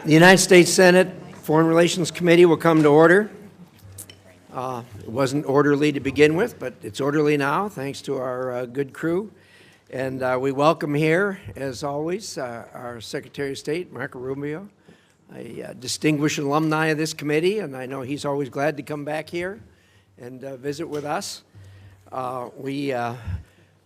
The United States Senate Foreign Relations Committee will come to order. It wasn't orderly to begin with, but it's orderly now, thanks to our good crew. And we welcome here, as always, our Secretary of State, Marco Rubio, a distinguished alumni of this committee, and I know he's always glad to come back here and visit with us.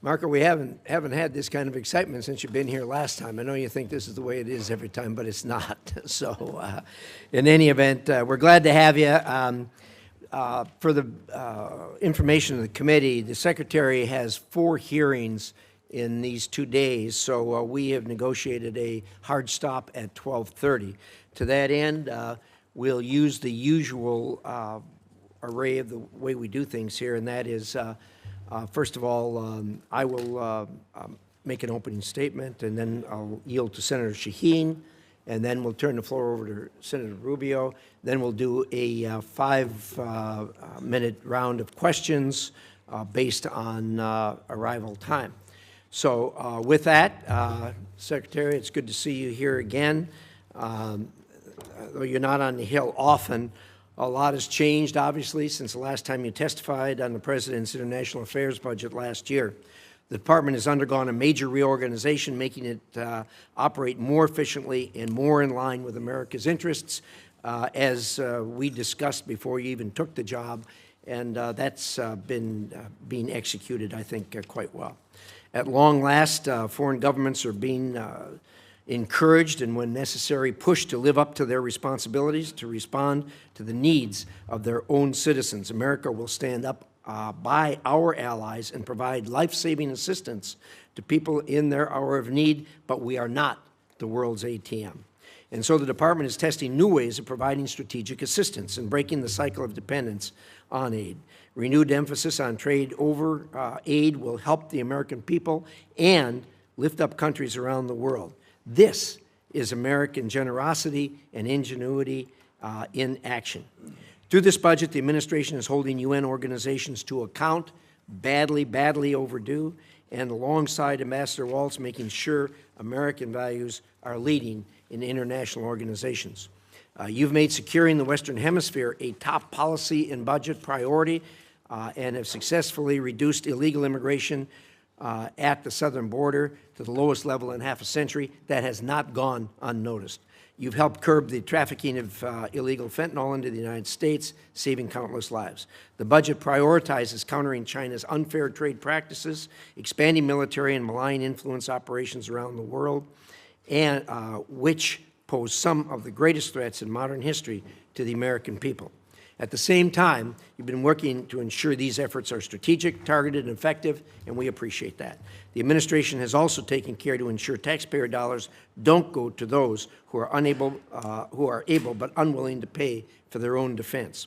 Marco, we haven't had this kind of excitement since you've been here last time. I know you think this is the way it is every time, but it's not. So in any event, we're glad to have you. For the information of the committee, the Secretary has 4 hearings in these 2 days, so we have negotiated a hard stop at 12:30. To that end, we'll use the usual array of the way we do things here, and that is first of all, I will make an opening statement, and then I'll yield to Senator Shaheen, and then we'll turn the floor over to Senator Rubio. Then we'll do a 5-minute round of questions based on arrival time. So with that, Secretary, it's good to see you here again. Though you're not on the Hill often, a lot has changed, obviously, since the last time you testified on the President's International Affairs budget last year. The Department has undergone a major reorganization, making it operate more efficiently and more in line with America's interests, as we discussed before you even took the job, and that's been being executed, I think, quite well. At long last, foreign governments are being encouraged and, when necessary, pushed to live up to their responsibilities to respond to the needs of their own citizens. America will stand up by our allies and provide life-saving assistance to people in their hour of need, but we are not the world's ATM. And so the Department is testing new ways of providing strategic assistance and breaking the cycle of dependence on aid. Renewed emphasis on trade over aid will help the American people and lift up countries around the world. This is American generosity and ingenuity in action. Through this budget, the administration is holding UN organizations to account, badly overdue, and alongside Ambassador Waltz, making sure American values are leading in international organizations. You've made securing the Western Hemisphere a top policy and budget priority and have successfully reduced illegal immigration at the southern border to the lowest level in half a century. That has not gone unnoticed. You've helped curb the trafficking of illegal fentanyl into the United States, saving countless lives. The budget prioritizes countering China's unfair trade practices, expanding military and malign influence operations around the world, and which pose some of the greatest threats in modern history to the American people. At the same time, you've been working to ensure these efforts are strategic, targeted, and effective, and we appreciate that. The administration has also taken care to ensure taxpayer dollars don't go to those who are able but unwilling to pay for their own defense.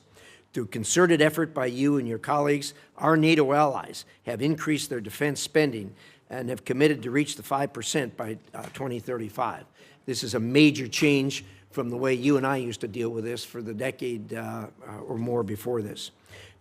Through concerted effort by you and your colleagues, our NATO allies have increased their defense spending and have committed to reach the 5% by 2035. This is a major change from the way you and I used to deal with this for the decade or more before this.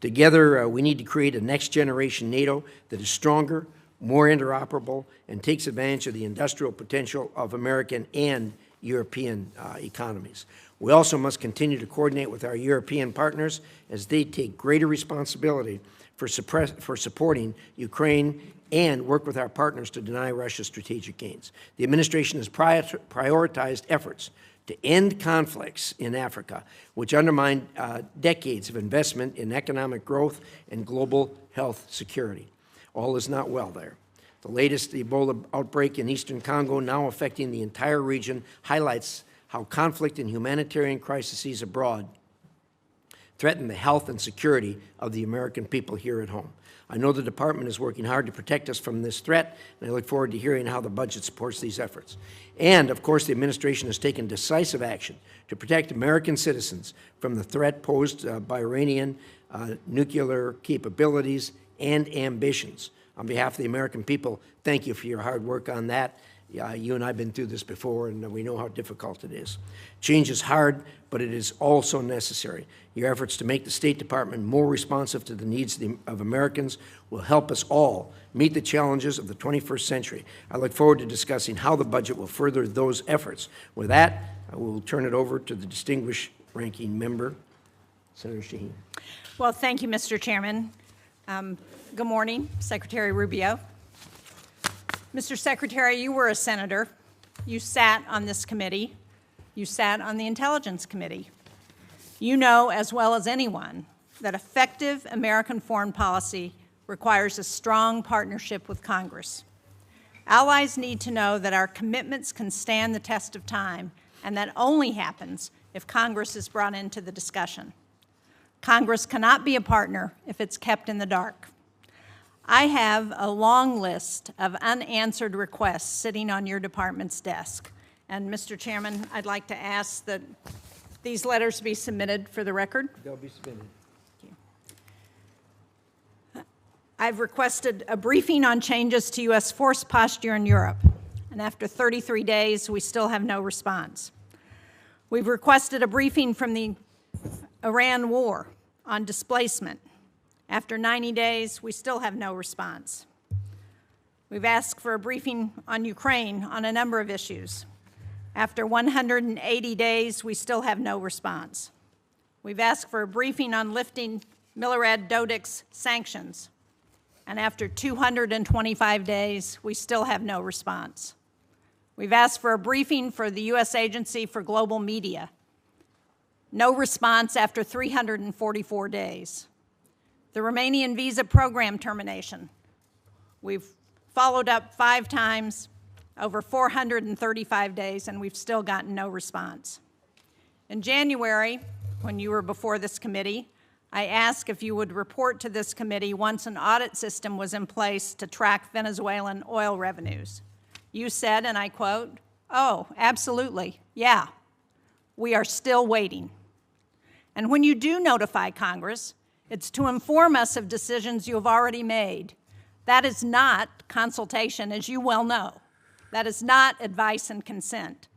Together, we need to create a next-generation NATO that is stronger, more interoperable, and takes advantage of the industrial potential of American and European economies. We also must continue to coordinate with our European partners as they take greater responsibility for supporting Ukraine and work with our partners to deny Russia's strategic gains. The administration has prioritized efforts to end conflicts in Africa, which undermine decades of investment in economic growth and global health security. All is not well there. The latest Ebola outbreak in eastern Congo, now affecting the entire region, highlights how conflict and humanitarian crises abroad threaten the health and security of the American people here at home. I know the Department is working hard to protect us from this threat, and I look forward to hearing how the budget supports these efforts. And, of course, the administration has taken decisive action to protect American citizens from the threat posed by Iranian nuclear capabilities and ambitions. On behalf of the American people, thank you for your hard work on that. You and I have been through this before, and we know how difficult it is. Change is hard, but it is also necessary. Your efforts to make the State Department more responsive to the needs of Americans will help us all meet the challenges of the 21st century. I look forward to discussing how the budget will further those efforts. With that, I will turn it over to the distinguished ranking member, Senator Shaheen. Well, thank you, Mr. Chairman. Good morning, Secretary Rubio. Mr. Secretary, you were a senator. You sat on this committee. You sat on the Intelligence Committee. You know as well as anyone that effective American foreign policy requires a strong partnership with Congress. Allies need to know that our commitments can stand the test of time, and that only happens if Congress is brought into the discussion. Congress cannot be a partner if it's kept in the dark. I have a long list of unanswered requests sitting on your department's desk. And Mr. Chairman, I'd like to ask that these letters be submitted for the record. They'll be submitted. Thank you. I've requested a briefing on changes to U.S. force posture in Europe. And after 33 days, we still have no response. We've requested a briefing from the Iran war on displacement. After 90 days, we still have no response. We've asked for a briefing on Ukraine on a number of issues. After 180 days, we still have no response. We've asked for a briefing on lifting Milorad Dodik's sanctions. And after 225 days, we still have no response. We've asked for a briefing for the U.S. Agency for Global Media. No response after 344 days. The Romanian visa program termination. We've followed up 5 times over 435 days, and we've still gotten no response. In January, when you were before this committee, I asked if you would report to this committee once an audit system was in place to track Venezuelan oil revenues. You said, and I quote, "Oh, absolutely, yeah, we are still waiting." And when you do notify Congress, it's to inform us of decisions you have already made. That is not consultation, as you well know. That is not advice and consent.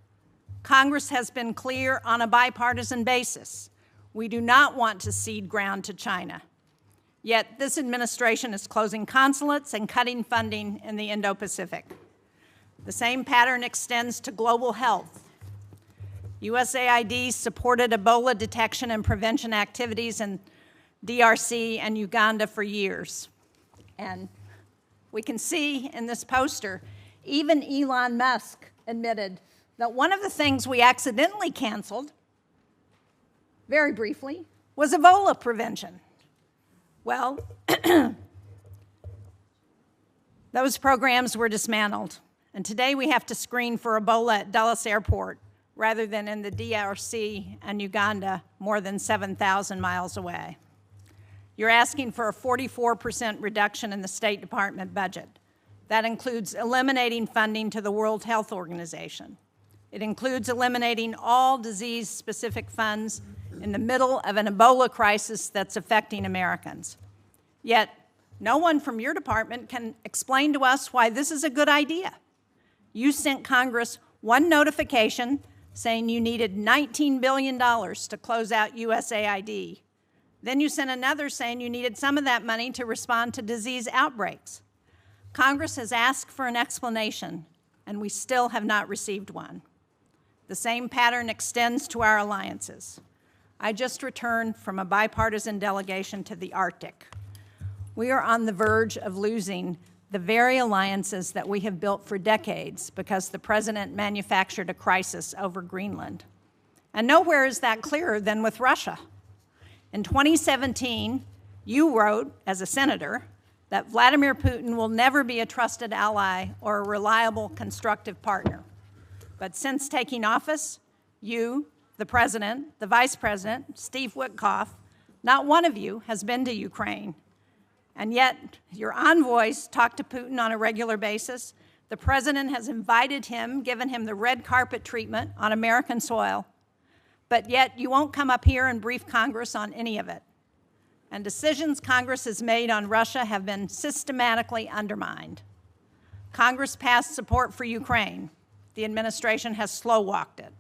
Congress has been clear on a bipartisan basis. We do not want to cede ground to China. Yet this administration is closing consulates and cutting funding in the Indo-Pacific. The same pattern extends to global health. USAID supported Ebola detection and prevention activities in DRC and Uganda for years. And we can see in this poster, even Elon Musk admitted that one of the things we accidentally canceled, very briefly, was Ebola prevention. Well, those programs were dismantled. And today we have to screen for Ebola at Dulles Airport rather than in the DRC and Uganda more than 7,000 miles away. You're asking for a 44% reduction in the State Department budget. That includes eliminating funding to the World Health Organization. It includes eliminating all disease-specific funds in the middle of an Ebola crisis that's affecting Americans. Yet, no one from your department can explain to us why this is a good idea. You sent Congress one notification saying you needed $19 billion to close out USAID. Then you sent another saying you needed some of that money to respond to disease outbreaks. Congress has asked for an explanation, and we still have not received one. The same pattern extends to our alliances. I just returned from a bipartisan delegation to the Arctic. We are on the verge of losing the very alliances that we have built for decades because the president manufactured a crisis over Greenland. And nowhere is that clearer than with Russia. In 2017, you wrote, as a senator, that Vladimir Putin will never be a trusted ally or a reliable, constructive partner. But since taking office, you, the president, the vice president, Steve Witkoff, not one of you has been to Ukraine. And yet, your envoys talk to Putin on a regular basis. The president has invited him, given him the red carpet treatment on American soil. But yet, you won't come up here and brief Congress on any of it. And decisions Congress has made on Russia have been systematically undermined. Congress passed support for Ukraine. The administration has slow-walked it.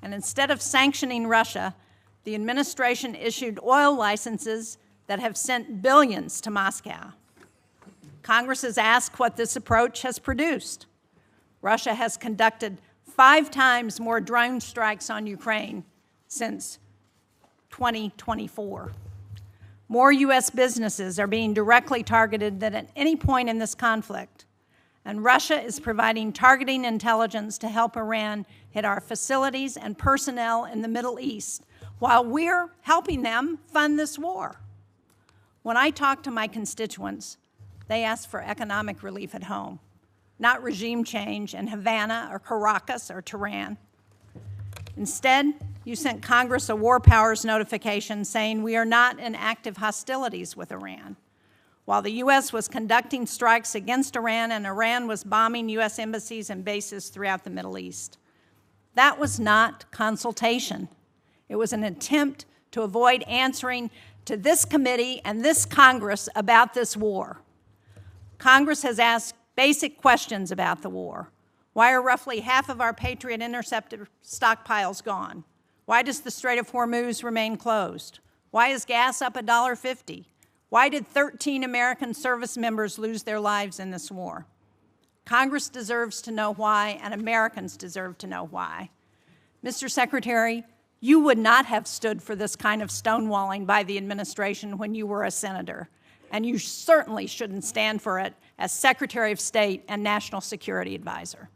And instead of sanctioning Russia, the administration issued oil licenses that have sent billions to Moscow. Congress has asked what this approach has produced. Russia has conducted 5 times more drone strikes on Ukraine since 2024. More U.S. businesses are being directly targeted than at any point in this conflict. And Russia is providing targeting intelligence to help Iran hit our facilities and personnel in the Middle East, while we're helping them fund this war. When I talk to my constituents, they ask for economic relief at home, not regime change in Havana or Caracas or Tehran. Instead, you sent Congress a war powers notification saying we are not in active hostilities with Iran, while the U.S. was conducting strikes against Iran and Iran was bombing U.S. embassies and bases throughout the Middle East. That was not consultation. It was an attempt to avoid answering to this committee and this Congress about this war. Congress has asked basic questions about the war. Why are roughly half of our Patriot interceptor stockpiles gone? Why does the Strait of Hormuz remain closed? Why is gas up $1.50? Why did 13 American service members lose their lives in this war? Congress deserves to know why, and Americans deserve to know why. Mr. Secretary, you would not have stood for this kind of stonewalling by the administration when you were a senator, and you certainly shouldn't stand for it as Secretary of State and National Security Advisor.